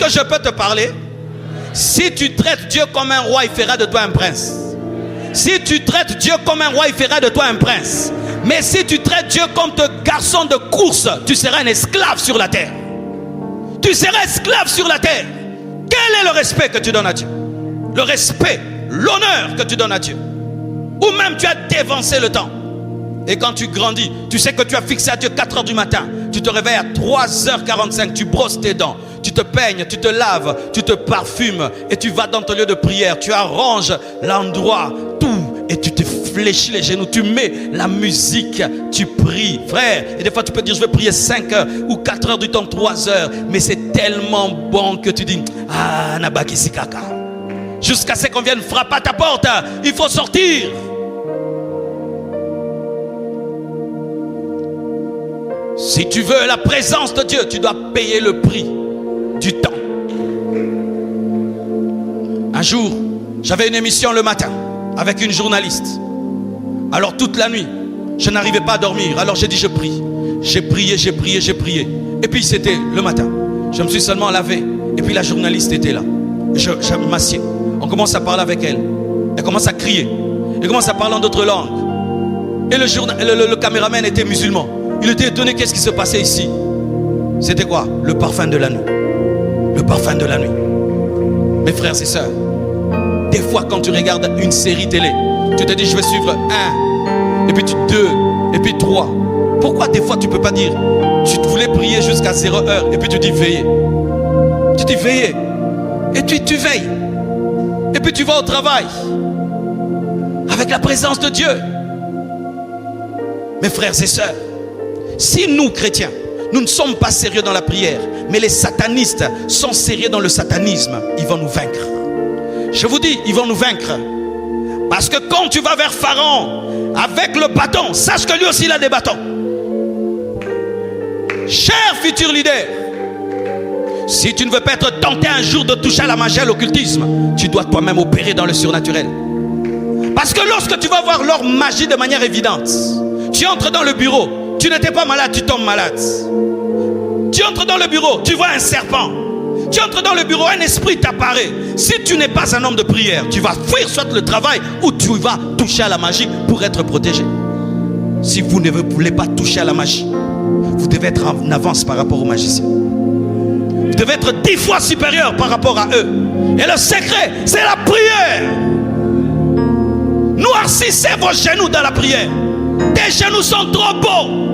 que je peux te parler? Si tu traites Dieu comme un roi, il fera de toi un prince. Si tu traites Dieu comme un roi, il fera de toi un prince. Mais si tu traites Dieu comme ton garçon de course, tu seras un esclave sur la terre. Tu seras esclave sur la terre. Quel est le respect que tu donnes à Dieu? Le respect, l'honneur que tu donnes à Dieu. Ou même tu as dévancé le temps. Et quand tu grandis, tu sais que tu as fixé à Dieu 4 heures du matin. Tu te réveilles à 3h45, tu brosses tes dents, tu te peignes, tu te laves, tu te parfumes et tu vas dans ton lieu de prière. Tu arranges l'endroit, tout, et tu te fléchis les genoux. Tu mets la musique, tu pries, frère. Et des fois tu peux dire je vais prier 5 heures ou 4 heures du temps, 3 heures. Mais c'est tellement bon que tu dis ah, nabaki sikaka. Jusqu'à ce qu'on vienne frapper à ta porte, il faut sortir. Si tu veux la présence de Dieu, tu dois payer le prix du temps. Un jour, j'avais une émission le matin avec une journaliste. Alors toute la nuit, je n'arrivais pas à dormir. Alors j'ai dit je prie. J'ai prié, j'ai prié, j'ai prié. Et puis c'était le matin. Je me suis seulement lavé. Et puis la journaliste était là. Je m'assieds. On commence à parler avec elle. Elle commence à crier. Elle commence à parler en d'autres langues. Et le caméraman était musulman. Il était étonné, qu'est-ce qui se passait ici? C'était quoi? Le parfum de la nuit. Le parfum de la nuit. Mes frères et sœurs, des fois quand tu regardes une série télé, tu te dis je vais suivre 1, et puis 2, et puis 3. Pourquoi des fois tu ne peux pas dire tu voulais prier jusqu'à 0 heure, et puis tu dis veiller. Tu dis veiller. Et puis tu veilles. Et puis tu vas au travail. Avec la présence de Dieu. Mes frères et sœurs, si nous, chrétiens, nous ne sommes pas sérieux dans la prière, mais les satanistes sont sérieux dans le satanisme, ils vont nous vaincre. Je vous dis, ils vont nous vaincre. Parce que quand tu vas vers Pharaon avec le bâton, sache que lui aussi il a des bâtons. Cher futur leader, si tu ne veux pas être tenté un jour de toucher à la magie, à l'occultisme, tu dois toi-même opérer dans le surnaturel. Parce que lorsque tu vas voir leur magie de manière évidente, tu entres dans le bureau, tu n'étais pas malade, tu tombes malade. Tu entres dans le bureau, tu vois un serpent. Tu entres dans le bureau, un esprit t'apparaît. Si tu n'es pas un homme de prière, tu vas fuir soit le travail ou tu vas toucher à la magie pour être protégé. Si vous ne voulez pas toucher à la magie, vous devez être en avance par rapport aux magiciens. Vous devez être 10 fois supérieur par rapport à eux. Et le secret, c'est la prière. Noircissez vos genoux dans la prière. Tes genoux sont trop beaux.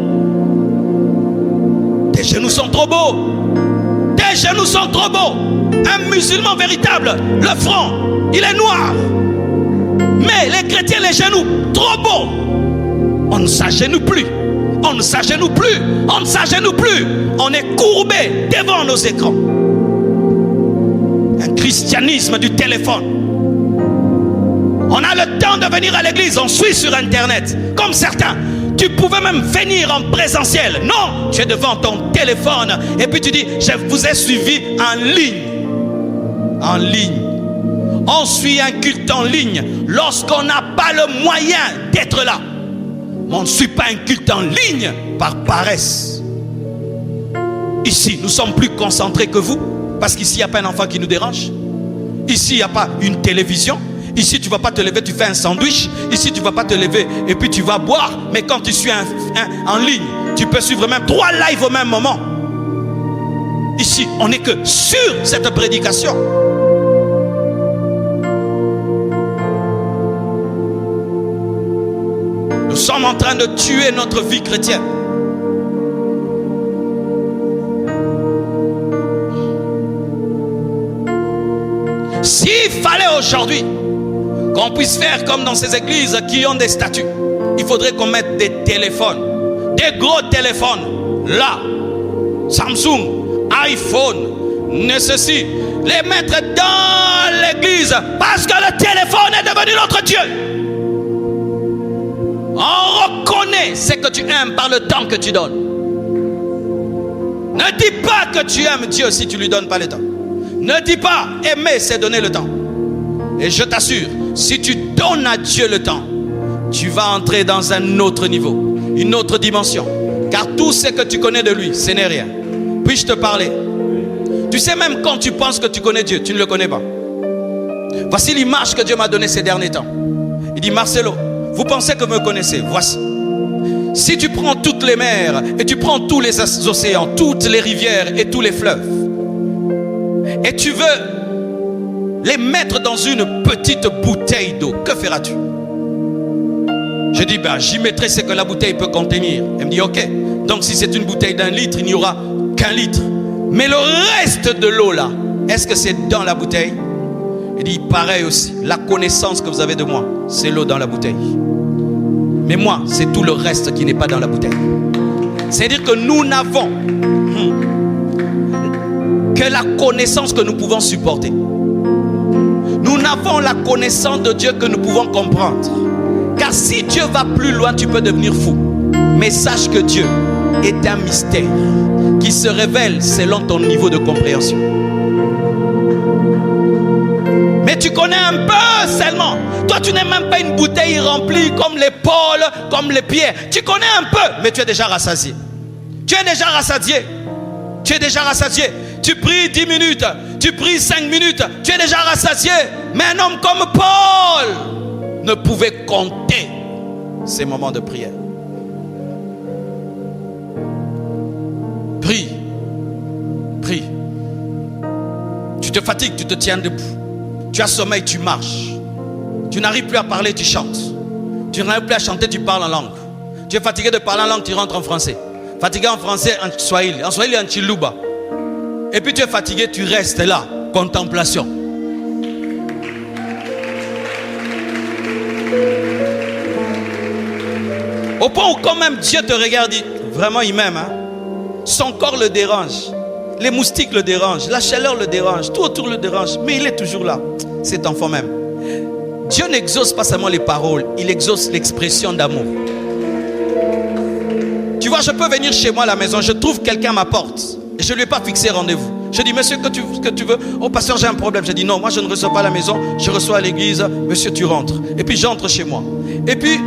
Tes genoux sont trop beaux. Tes genoux sont trop beaux. Un musulman véritable, le front, il est noir. Mais les chrétiens, les genoux, trop beaux. On ne s'agenouille plus. On ne s'agenouille plus. On ne s'agenouille plus. On est courbé devant nos écrans. Un christianisme du téléphone. On a le temps de venir à l'église, on suit sur internet. Comme certains, tu pouvais même venir en présentiel. Non, tu es devant ton téléphone. Et puis tu dis, je vous ai suivi en ligne. En ligne. On suit un culte en ligne lorsqu'on n'a pas le moyen d'être là. On ne suit pas un culte en ligne par paresse. Ici, nous sommes plus concentrés que vous. Parce qu'ici, il n'y a pas un enfant qui nous dérange. Ici, il n'y a pas une télévision. Ici, tu ne vas pas te lever, tu fais un sandwich. Ici, tu ne vas pas te lever et puis tu vas boire. Mais quand tu suis en ligne, tu peux suivre même 3 lives au même moment. Ici, on n'est que sur cette prédication. Nous sommes en train de tuer notre vie chrétienne. S'il fallait aujourd'hui qu'on puisse faire comme dans ces églises qui ont des statues, il faudrait qu'on mette des téléphones, des gros téléphones, là, Samsung, iPhone, ne ceci, les mettre dans l'église, parce que le téléphone est devenu notre Dieu. On reconnaît ce que tu aimes par le temps que tu donnes. Ne dis pas que tu aimes Dieu si tu ne lui donnes pas le temps. Ne dis pas aimer, c'est donner le temps. Et je t'assure, si tu donnes à Dieu le temps, tu vas entrer dans un autre niveau, une autre dimension. Car tout ce que tu connais de lui, ce n'est rien. Puis-je te parler? Tu sais, même quand tu penses que tu connais Dieu, tu ne le connais pas. Voici l'image que Dieu m'a donnée ces derniers temps. Il dit, Marcelo, vous pensez que vous me connaissez? Voici. Si tu prends toutes les mers et tu prends tous les océans, toutes les rivières et tous les fleuves, et tu veux les mettre dans une petite bouteille d'eau, que feras-tu? Je dis, ben, j'y mettrai ce que la bouteille peut contenir. Elle me dit, ok. Donc si c'est une bouteille d'1 litre, il n'y aura qu'1 litre. Mais le reste de l'eau là, est-ce que c'est dans la bouteille? Il dit, pareil aussi. La connaissance que vous avez de moi, c'est l'eau dans la bouteille. Mais moi, c'est tout le reste qui n'est pas dans la bouteille. C'est-à-dire que nous n'avons que la connaissance que nous pouvons supporter. Nous n'avons la connaissance de Dieu que nous pouvons comprendre. Car si Dieu va plus loin, tu peux devenir fou. Mais sache que Dieu est un mystère qui se révèle selon ton niveau de compréhension. Mais tu connais un peu seulement. Toi, tu n'es même pas une bouteille remplie comme l'épaule, comme les pieds. Tu connais un peu, mais tu es déjà rassasié. Tu es déjà rassasié. Tu es déjà rassasié. Tu pries 10 minutes, tu pries 5 minutes, tu es déjà rassasié. Mais un homme comme Paul ne pouvait compter ces moments de prière. Prie. Prie. Tu te fatigues, tu te tiens debout. Tu as sommeil, tu marches. Tu n'arrives plus à parler, tu chantes. Tu n'arrives plus à chanter, tu parles en langue. Tu es fatigué de parler en langue, tu rentres en français. Fatigué en français, en Swahili. En Swahili, en Chiluba. Et puis tu es fatigué, tu restes là. Contemplation. Au point où quand même Dieu te regarde, dit, vraiment il m'aime. Hein? Son corps le dérange. Les moustiques le dérangent. La chaleur le dérange. Tout autour le dérange. Mais il est toujours là. Cet enfant même. Dieu n'exauce pas seulement les paroles. Il exauce l'expression d'amour. Tu vois, je peux venir chez moi à la maison. Je trouve quelqu'un à ma porte. Et je ne lui ai pas fixé rendez-vous. Je dis, monsieur, que tu veux? Oh, pasteur, j'ai un problème. Je dis, non, moi je ne reçois pas à la maison. Je reçois à l'église. Monsieur, tu rentres. Et puis j'entre chez moi. Et puis,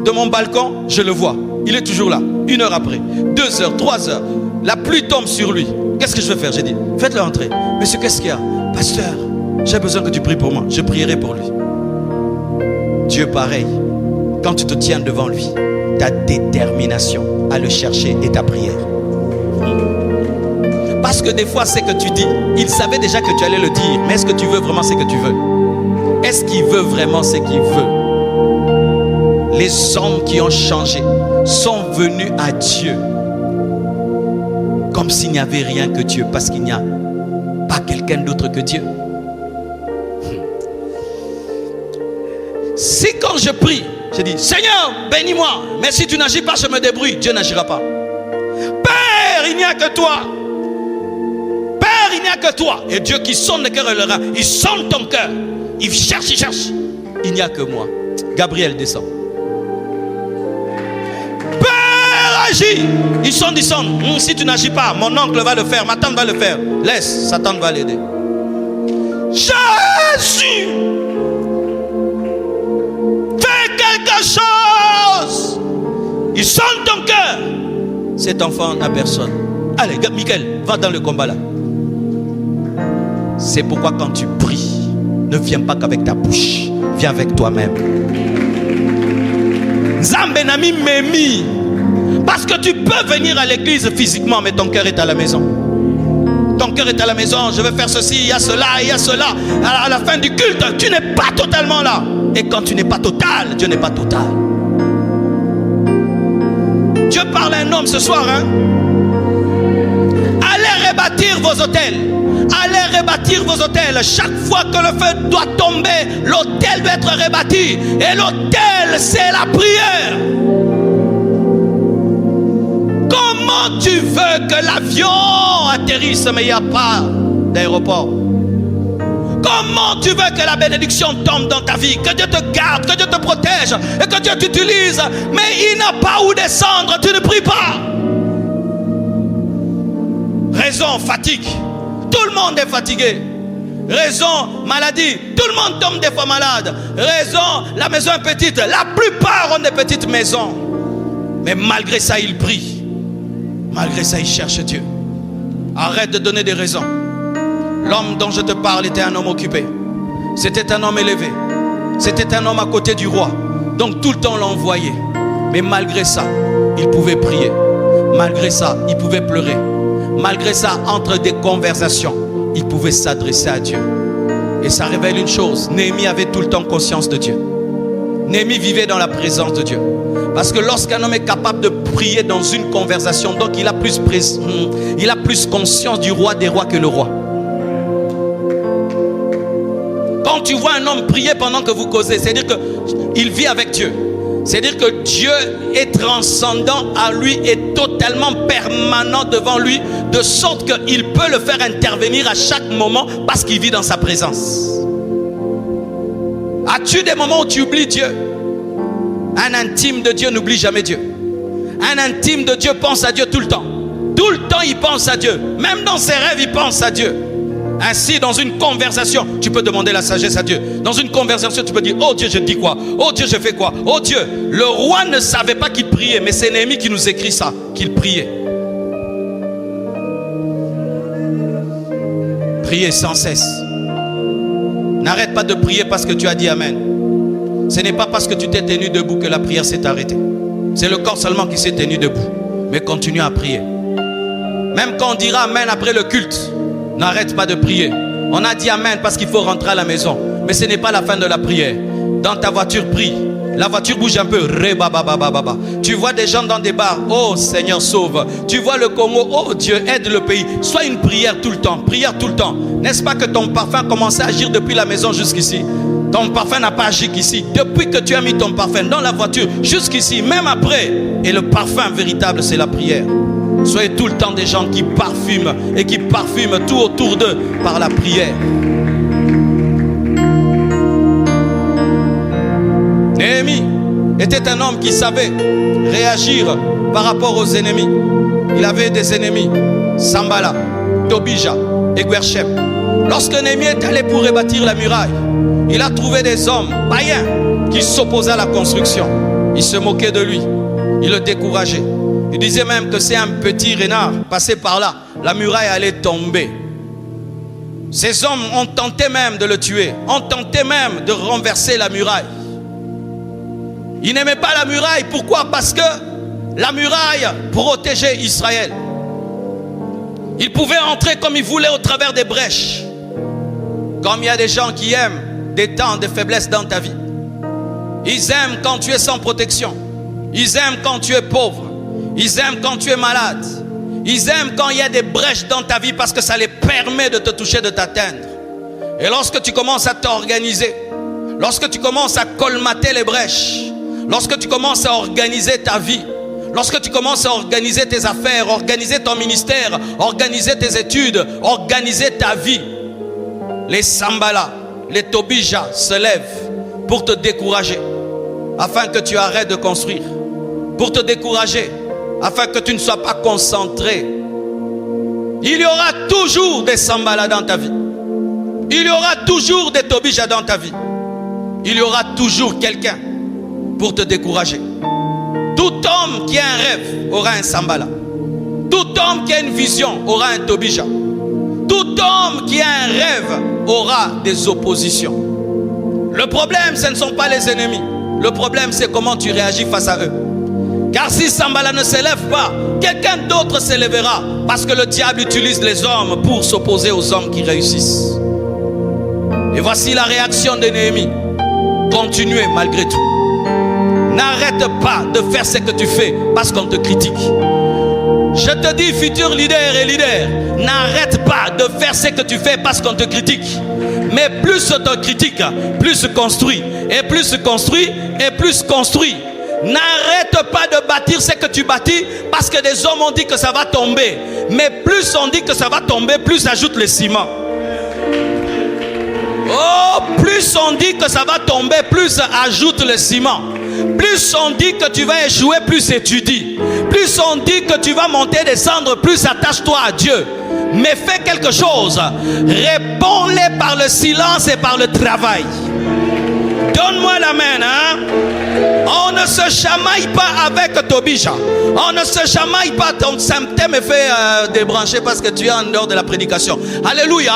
de mon balcon, je le vois. Il est toujours là. 1 heure après. 2 heures, 3 heures. La pluie tombe sur lui. Qu'est-ce que je vais faire? J'ai dit, faites-le entrer. Monsieur, qu'est-ce qu'il y a? Pasteur, j'ai besoin que tu pries pour moi. Je prierai pour lui. Dieu pareil. Quand tu te tiens devant lui, ta détermination à le chercher et ta prière. Parce que des fois, c'est que tu dis, il savait déjà que tu allais le dire. Mais est-ce que tu veux vraiment ce que tu veux? Est-ce qu'il veut vraiment ce qu'il veut? Les hommes qui ont changé sont venus à Dieu comme s'il n'y avait rien que Dieu, parce qu'il n'y a pas quelqu'un d'autre que Dieu. Si quand je prie, je dis, Seigneur, bénis-moi, mais si tu n'agis pas, je me débrouille, Dieu n'agira pas. Père, il n'y a que toi. Père, il n'y a que toi. Et Dieu qui sonde le cœur et le rein, il sonde ton cœur. Il cherche, il cherche. Il n'y a que moi. Gabriel descend. Agis. Ils sont. Si tu n'agis pas, mon oncle va le faire, ma tante va le faire. Laisse, sa tante va l'aider. Jésus, fais quelque chose. Ils sont ton cœur. Cet enfant n'a personne. Allez, Michael, va dans le combat là. C'est pourquoi quand tu pries, ne viens pas qu'avec ta bouche. Viens avec toi-même. Zambenami Memi. Parce que tu peux venir à l'église physiquement, mais ton cœur est à la maison. Ton cœur est à la maison. Je vais faire ceci, il y a cela, il y a cela. À la fin du culte, tu n'es pas totalement là. Et quand tu n'es pas total, Dieu n'est pas total. Dieu parle à un homme ce soir. Hein? Allez rebâtir vos hôtels. Allez rebâtir vos hôtels. Chaque fois que le feu doit tomber, l'hôtel doit être rebâti. Et l'hôtel, c'est la prière. Comment tu veux que l'avion atterrisse mais il n'y a pas d'aéroport? Comment tu veux que la bénédiction tombe dans ta vie? Que Dieu te garde, que Dieu te protège et que Dieu t'utilise, mais il n'a pas où descendre, tu ne pries pas. Raison, fatigue. Tout le monde est fatigué. Raison, maladie. Tout le monde tombe des fois malade. Raison, la maison est petite. La plupart ont des petites maisons. Mais malgré ça, ils prient. Malgré ça, il cherche Dieu. Arrête de donner des raisons. L'homme dont je te parle était un homme occupé. C'était un homme élevé. C'était un homme à côté du roi. Donc tout le temps on l'envoyait. Mais malgré ça, il pouvait prier. Malgré ça, il pouvait pleurer. Malgré ça, entre des conversations, il pouvait s'adresser à Dieu. Et ça révèle une chose. Néhémie avait tout le temps conscience de Dieu. Néhémie vivait dans la présence de Dieu. Parce que lorsqu'un homme est capable de prier dans une conversation, donc il a plus conscience du roi des rois que le roi. Quand tu vois un homme prier pendant que vous causez, c'est-à-dire qu'il vit avec Dieu. C'est-à-dire que Dieu est transcendant à lui et totalement permanent devant lui, de sorte qu'il peut le faire intervenir à chaque moment parce qu'il vit dans sa présence. As-tu des moments où tu oublies Dieu? Un intime de Dieu n'oublie jamais Dieu. Un intime de Dieu pense à Dieu tout le temps. Tout le temps il pense à Dieu. Même dans ses rêves il pense à Dieu. Ainsi, dans une conversation, tu peux demander la sagesse à Dieu. Dans une conversation, tu peux dire, oh Dieu, je dis quoi? Oh Dieu, je fais quoi? Oh Dieu, le roi ne savait pas qu'il priait, mais c'est Néhémie qui nous écrit ça, qu'il priait. Priez sans cesse. N'arrête pas de prier parce que tu as dit Amen. Ce n'est pas parce que tu t'es tenu debout que la prière s'est arrêtée. C'est le corps seulement qui s'est tenu debout. Mais continue à prier. Même quand on dira Amen après le culte, n'arrête pas de prier. On a dit Amen parce qu'il faut rentrer à la maison. Mais ce n'est pas la fin de la prière. Dans ta voiture, prie. La voiture bouge un peu. Tu vois des gens dans des bars. Oh Seigneur, sauve. Tu vois le Congo. Oh Dieu, aide le pays. Sois une prière tout le temps. Prière tout le temps. N'est-ce pas que ton parfum commençait à agir depuis la maison jusqu'ici? Ton parfum n'a pas agi qu'ici. Depuis que tu as mis ton parfum dans la voiture jusqu'ici, même après. Et le parfum véritable, c'est la prière. Soyez tout le temps des gens qui parfument et qui parfument tout autour d'eux par la prière. Néhémie était un homme qui savait réagir par rapport aux ennemis. Il avait des ennemis, Sambala, Tobija et Guerchem. Lorsque Néhémie est allé pour rebâtir la muraille, il a trouvé des hommes païens qui s'opposaient à la construction. Ils se moquaient de lui, ils le décourageaient. Il disait même que c'est un petit renard passé par là, la muraille allait tomber. Ces hommes ont tenté même de le tuer, ont tenté même de renverser la muraille. Ils n'aimaient pas la muraille, pourquoi? Parce que la muraille protégeait Israël. Ils pouvaient entrer comme ils voulaient au travers des brèches. Comme il y a des gens qui aiment des temps de faiblesse dans ta vie. Ils aiment quand tu es sans protection. Ils aiment quand tu es pauvre. Ils aiment quand tu es malade. Ils aiment quand il y a des brèches dans ta vie parce que ça les permet de te toucher, de t'atteindre. Et lorsque tu commences à t'organiser, lorsque tu commences à colmater les brèches, lorsque tu commences à organiser ta vie, lorsque tu commences à organiser tes affaires, organiser ton ministère, organiser tes études, organiser ta vie, les Sambala, les Tobija se lèvent pour te décourager, afin que tu arrêtes de construire, pour te décourager, afin que tu ne sois pas concentré. Il y aura toujours des Sambala dans ta vie. Il y aura toujours des Tobija dans ta vie. Il y aura toujours quelqu'un pour te décourager. Tout homme qui a un rêve aura un Sambala. Tout homme qui a une vision aura un Tobija. Tout homme qui a un rêve aura des oppositions. Le problème, ce ne sont pas les ennemis. Le problème, c'est comment tu réagis face à eux. Car si Sambala ne s'élève pas, quelqu'un d'autre s'élèvera. Parce que le diable utilise les hommes pour s'opposer aux hommes qui réussissent. Et voici la réaction de Néhémie. Continuez malgré tout. N'arrête pas de faire ce que tu fais parce qu'on te critique. Je te dis, futur leader et leader, n'arrête pas de faire ce que tu fais parce qu'on te critique. Mais plus on te critique, plus construit. Et plus construit, et plus construit. N'arrête pas de bâtir ce que tu bâtis parce que des hommes ont dit que ça va tomber. Mais plus on dit que ça va tomber, plus ajoute le ciment. Oh, plus on dit que ça va tomber, plus ajoute le ciment. Plus on dit que tu vas échouer, plus étudie. Plus on dit que tu vas monter, descendre, plus attache-toi à Dieu. Mais fais quelque chose. Réponds-les par le silence et par le travail. Donne-moi l'amen, hein? On ne se chamaille pas avec Tobija. On ne se chamaille pas. Ton symptôme est fait débrancher parce que tu es en dehors de la prédication. Alléluia.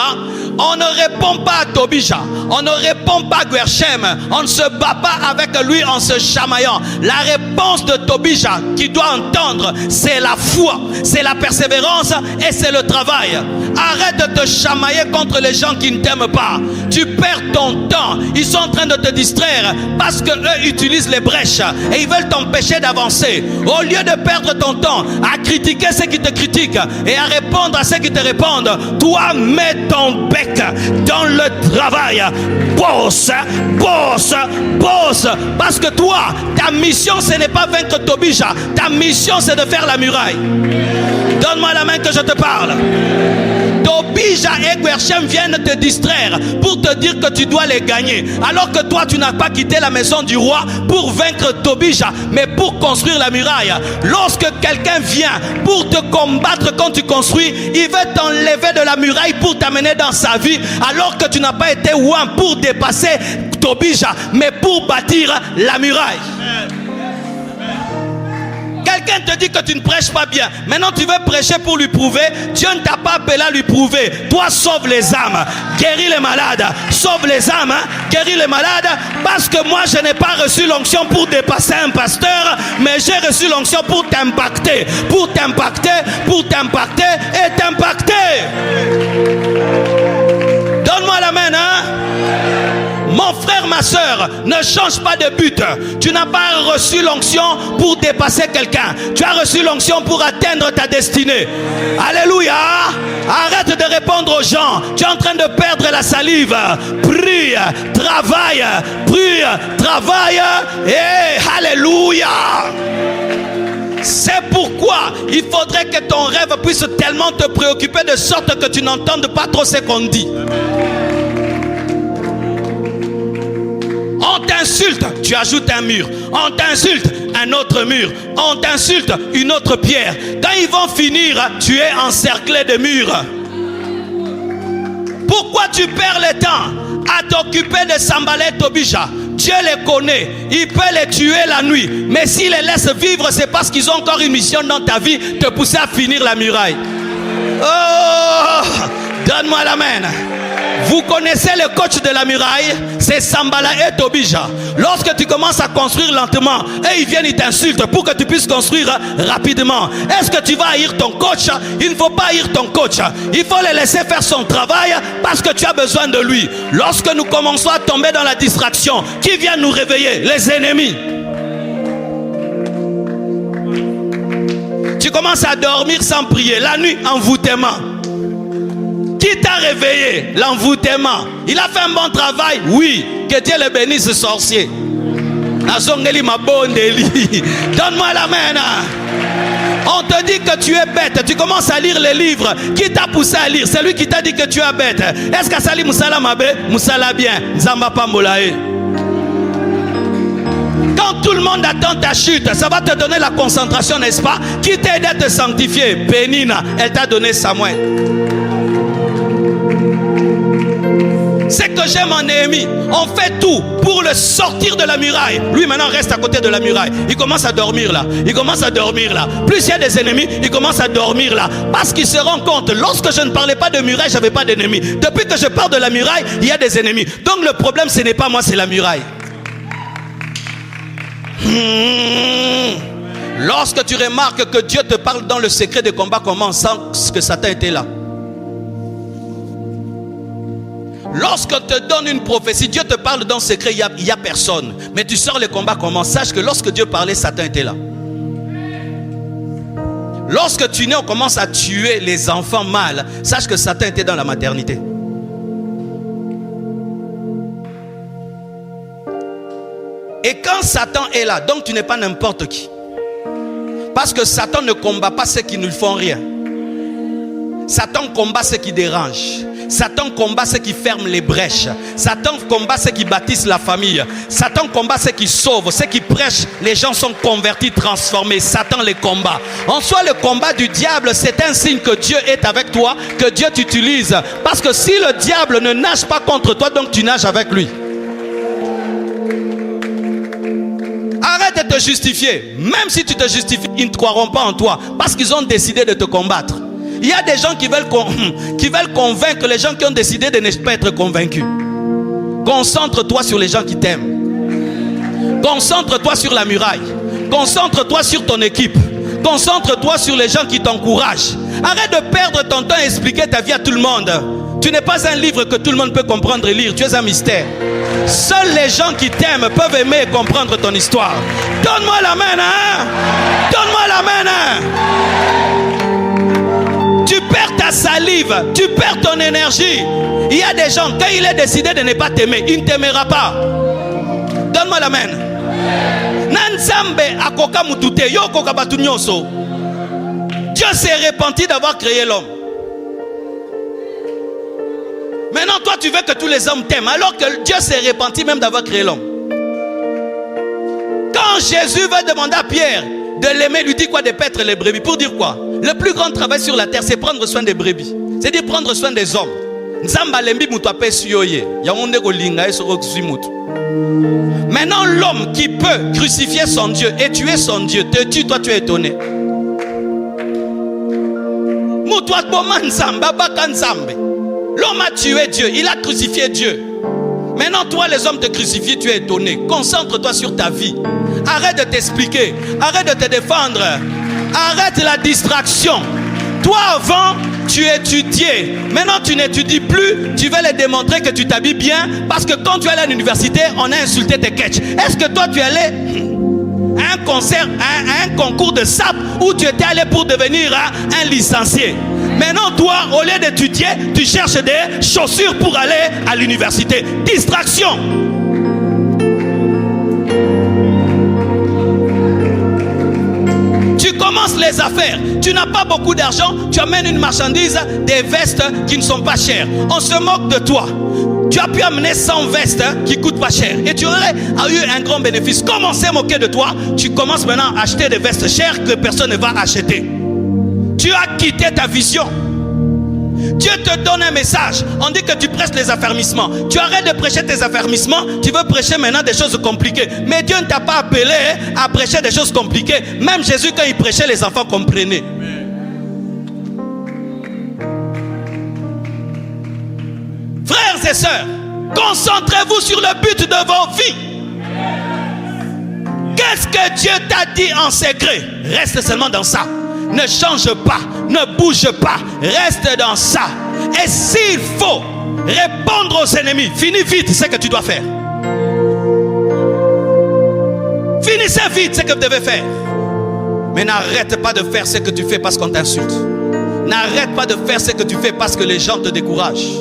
On ne répond pas à Tobija, on ne répond pas à Guerchem, on ne se bat pas avec lui en se chamaillant. La réponse de Tobija qui doit entendre, c'est la foi, c'est la persévérance et c'est le travail. Arrête de te chamailler contre les gens qui ne t'aiment pas. Tu perds ton temps. Ils sont en train de te distraire parce que eux utilisent les brèches et ils veulent t'empêcher d'avancer. Au lieu de perdre ton temps à critiquer ceux qui te critiquent et à répondre à ceux qui te répondent, toi mets ton bec dans le travail. Bosse, bosse, bosse. Parce que toi, ta mission ce n'est pas vaincre Tobija. Ta mission c'est de faire la muraille. Donne-moi la main que je te parle. Tobija et Guerchem viennent te distraire pour te dire que tu dois les gagner. Alors que toi, tu n'as pas quitté la maison du roi pour vaincre Tobija, mais pour construire la muraille. Lorsque quelqu'un vient pour te combattre quand tu construis, il veut t'enlever de la muraille pour t'amener dans sa vie, alors que tu n'as pas été ouin pour dépasser Tobija, mais pour bâtir la muraille. Quelqu'un te dit que tu ne prêches pas bien. Maintenant tu veux prêcher pour lui prouver. Dieu ne t'a pas appelé à lui prouver. Toi sauve les âmes, guéris les malades. Sauve les âmes, guéris les malades. Parce que moi je n'ai pas reçu l'onction pour dépasser un pasteur, mais j'ai reçu l'onction pour t'impacter. Pour t'impacter, pour t'impacter et t'impacter. Donne-moi la main, hein? Mon frère, ma soeur, ne change pas de but. Tu n'as pas reçu l'onction pour dépasser quelqu'un. Tu as reçu l'onction pour atteindre ta destinée. Alléluia. Arrête de répondre aux gens. Tu es en train de perdre la salive. Prie, travaille, prie, travaille. Et alléluia. C'est pourquoi il faudrait que ton rêve puisse tellement te préoccuper de sorte que tu n'entendes pas trop ce qu'on dit. On t'insulte, tu ajoutes un mur. On t'insulte, un autre mur. On t'insulte, une autre pierre. Quand ils vont finir, tu es encerclé de murs. Pourquoi tu perds le temps à t'occuper de Sanballat et Tobija? Dieu les connaît, il peut les tuer la nuit. Mais s'il les laisse vivre, c'est parce qu'ils ont encore une mission dans ta vie, te pousser à finir la muraille. Oh, donne-moi la main. Vous connaissez le coach de la muraille, c'est Sanballat et Tobija. Lorsque tu commences à construire lentement, et ils viennent, ils t'insultent pour que tu puisses construire rapidement. Est-ce que tu vas haïr ton coach? Il ne faut pas haïr ton coach. Il faut le laisser faire son travail parce que tu as besoin de lui. Lorsque nous commençons à tomber dans la distraction, qui vient nous réveiller? Les ennemis. Tu commences à dormir sans prier, la nuit, envoûtement. Qui t'a réveillé? L'envoûtement. Il a fait un bon travail? Oui. Que Dieu le bénisse, ce sorcier. Donne-moi la main. On te dit que tu es bête. Tu commences à lire les livres. Qui t'a poussé à lire? C'est lui qui t'a dit que tu es bête. Est-ce que Sali Moussala Mabe? Moussala bien. Nzamba pa Molae. Quand tout le monde attend ta chute, ça va te donner la concentration, n'est-ce pas? Qui t'a aidé à te sanctifier? Pénina. Elle t'a donné Samuel. C'est que j'aime mon ennemi. On fait tout pour le sortir de la muraille. Lui maintenant reste à côté de la muraille. Il commence à dormir là. Il commence à dormir là. Plus il y a des ennemis, il commence à dormir là. Parce qu'il se rend compte, lorsque je ne parlais pas de muraille, je n'avais pas d'ennemis. Depuis que je parle de la muraille, il y a des ennemis. Donc le problème, ce n'est pas moi, c'est la muraille. Lorsque tu remarques que Dieu te parle dans le secret des combats, comment sans que Satan était là. Lorsque te donne une prophétie, Dieu te parle dans le secret, il n'y a personne. Mais tu sors les combats comment? Sache que lorsque Dieu parlait, Satan était là. Lorsque tu nais, on commence à tuer les enfants mâles. Sache que Satan était dans la maternité. Et quand Satan est là, donc tu n'es pas n'importe qui. Parce que Satan ne combat pas ceux qui ne font rien. Satan combat ceux qui dérangent. Satan combat ceux qui ferment les brèches. Satan combat ceux qui bâtissent la famille. Satan combat ceux qui sauvent. Ceux qui prêchent, les gens sont convertis, transformés. Satan les combat. En soi, le combat du diable, c'est un signe que Dieu est avec toi, que Dieu t'utilise. Parce que si le diable ne nage pas contre toi, donc tu nages avec lui. Arrête de te justifier. Même si tu te justifies, ils ne croiront pas en toi. Parce qu'ils ont décidé de te combattre. Il y a des gens qui veulent convaincre les gens qui ont décidé de ne pas être convaincus. Concentre-toi sur les gens qui t'aiment. Concentre-toi sur la muraille. Concentre-toi sur ton équipe. Concentre-toi sur les gens qui t'encouragent. Arrête de perdre ton temps à expliquer ta vie à tout le monde. Tu n'es pas un livre que tout le monde peut comprendre et lire. Tu es un mystère. Seuls les gens qui t'aiment peuvent aimer et comprendre ton histoire. Donne-moi la main, hein? Donne-moi la main, hein? Tu perds ta salive, tu perds ton énergie. Il y a des gens, quand il est décidé de ne pas t'aimer, il ne t'aimera pas. Donne-moi la main. Dieu s'est repenti d'avoir créé l'homme. Maintenant, toi, tu veux que tous les hommes t'aiment, alors que Dieu s'est repenti même d'avoir créé l'homme. Quand Jésus va demander à Pierre de l'aimer, lui dit quoi? De paître les brebis. Pour dire quoi? Le plus grand travail sur la terre, c'est prendre soin des brebis. C'est-à-dire prendre soin des hommes. Maintenant, l'homme qui peut crucifier son Dieu et tuer son Dieu te tue, toi tu es étonné. L'homme a tué Dieu, il a crucifié Dieu. Maintenant, toi, les hommes te crucifient, tu es étonné. Concentre-toi sur ta vie. Arrête de t'expliquer, arrête de te défendre, arrête la distraction. Toi, avant, tu étudiais. Maintenant, tu n'étudies plus. Tu veux les démontrer que tu t'habilles bien. Parce que quand tu es allé à l'université, on a insulté tes ketchs. Est-ce que toi, tu es allé à un concert, à un concours de sap, où tu étais allé pour devenir un licencié? Maintenant, toi, au lieu d'étudier, tu cherches des chaussures pour aller à l'université. Distraction. Tu commences les affaires. Tu n'as pas beaucoup d'argent. Tu amènes une marchandise, des vestes qui ne sont pas chères. On se moque de toi. Tu as pu amener 100 vestes qui ne coûtent pas cher. Et tu aurais eu un grand bénéfice. Comme on s'est moqué de toi, tu commences maintenant à acheter des vestes chères que personne ne va acheter. Tu as quitté ta vision. Dieu te donne un message. On dit que tu prêches les affermissements. Tu arrêtes de prêcher tes affermissements. Tu veux prêcher maintenant des choses compliquées. Mais Dieu ne t'a pas appelé à prêcher des choses compliquées. Même Jésus, quand il prêchait, les enfants comprenaient. Frères et sœurs, concentrez-vous sur le but de vos vies. Qu'est-ce que Dieu t'a dit en secret? Reste seulement dans ça. Ne change pas, ne bouge pas, reste dans ça. Et s'il faut répondre aux ennemis, finis vite ce que tu dois faire. Finissez vite ce que vous devez faire. Mais n'arrête pas de faire ce que tu fais parce qu'on t'insulte. N'arrête pas de faire ce que tu fais parce que les gens te découragent.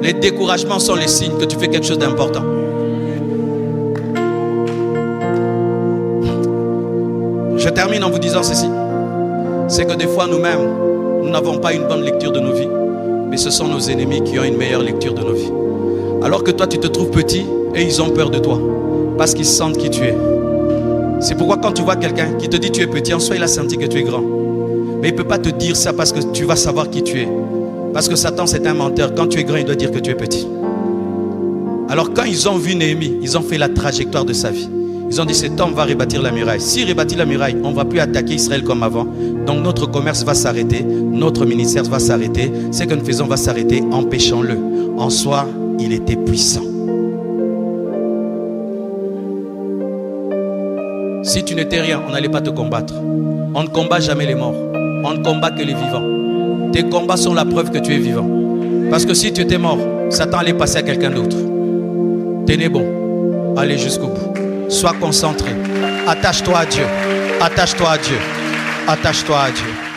Les découragements sont les signes que tu fais quelque chose d'important. Je termine en vous disant ceci. C'est que des fois nous-mêmes, nous n'avons pas une bonne lecture de nos vies. Mais ce sont nos ennemis qui ont une meilleure lecture de nos vies. Alors que toi tu te trouves petit et ils ont peur de toi. Parce qu'ils sentent qui tu es. C'est pourquoi quand tu vois quelqu'un qui te dit tu es petit, en soi il a senti que tu es grand. Mais il ne peut pas te dire ça parce que tu vas savoir qui tu es. Parce que Satan c'est un menteur. Quand tu es grand, il doit dire que tu es petit. Alors quand ils ont vu Néhémie, ils ont fait la trajectoire de sa vie. Ils ont dit cet homme va rebâtir la muraille. S'il rebâtit la muraille, on ne va plus attaquer Israël comme avant. Donc notre commerce va s'arrêter, notre ministère va s'arrêter. Ce que nous faisons va s'arrêter, empêchons-le. En soi, il était puissant. Si tu n'étais rien, on n'allait pas te combattre. On ne combat jamais les morts. On ne combat que les vivants. Tes combats sont la preuve que tu es vivant. Parce que si tu étais mort, Satan allait passer à quelqu'un d'autre. Tenez bon, allez jusqu'au bout. Sois concentré. Attache-toi à Dieu. Attache-toi à Dieu. Attache-toi à Dieu.